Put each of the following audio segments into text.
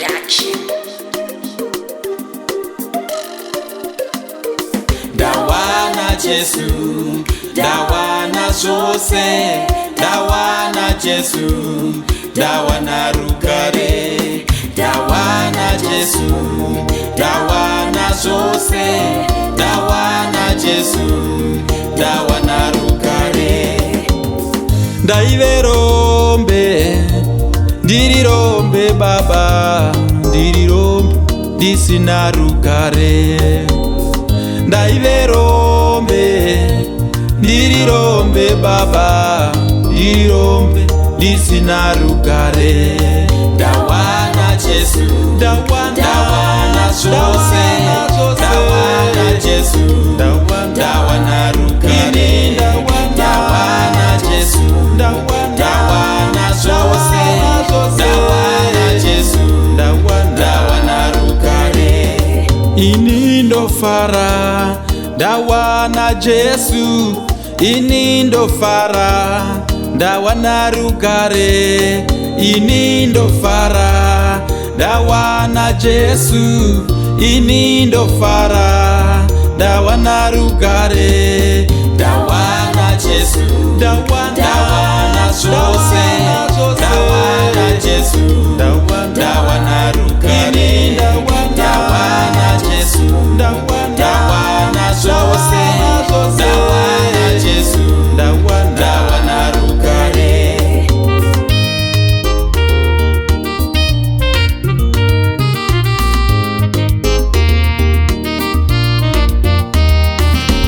Production. Ndawana Jesu, ndawana zose, ndawana Jesu, ndawana rugare. Ndawana Jesu, ndawana zose, ndawana Jesu, ndawana rugare. Ndaiverombe, ndirirombe baba, ndirirombe ndisina rugare. Ndaiverombe, ndirirombe baba, ndirirombe ndisina rugare. Ndawana Jesu, ndawana zose, ndawana Jesu, ndawana rugare. Ndawana Jesu, ndawana zose, ndawana Jesu, ndawana rugare. Ini ndofara, ndawana Jesu, ini ndofara, ndawana rugare. Ini ndofara, ndawana Jesu, ini ndofara, ndawana rugare. Ndawana Jesu, ndawana zose, ndawana Jesu, ndawana rugare. Ndawana Jesu, ndawana zose, ndawana Jesu, ndawana rugare.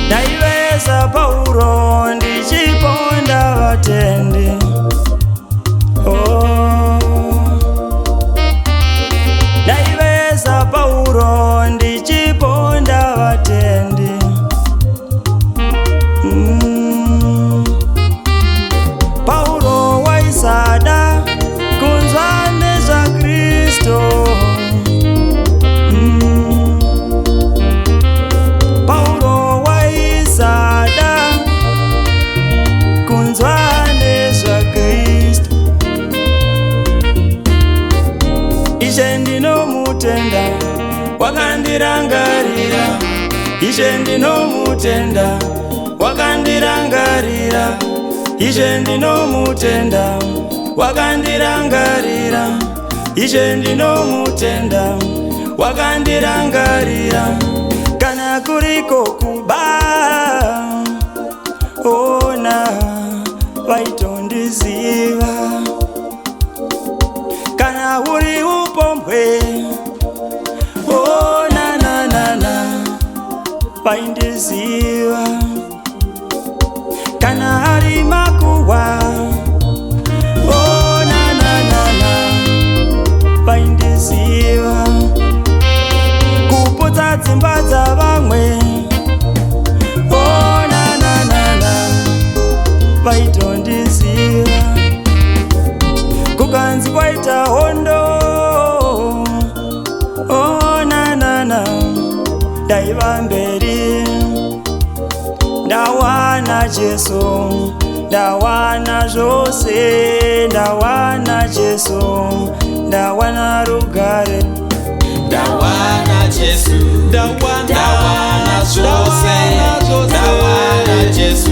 Ndaiveza Paulo ndichiponda vatendi. Ndaiveza Paulo ndichiponda vatendi. Paulo waisada kunzwa nezva Kristo. Paulo waisada kunzwa nezva Kristo. Ishe ndinomutenda wakandirangarira. Ishe ndinomutenda wakandirangarira. Ishe ndinomutenda wakandirangarira. Ishe ndinomutenda wakandirangarira. Kana kuriko kuba ona vaitondiziva. Kana uri upombwe ona na vaindiziva. Kana ari makuwa ona na vaindiziva. Kuputsa dzimba dzavamwe ona na vaitondiziva. Kukanzi kwaita hondo ona ndaiva mberi. Ndawana Jesu, ndawana zvose, ndawana Jesu, ndawana rugare. Ndawana Jesu, ndawana zose, ndawana Jesu,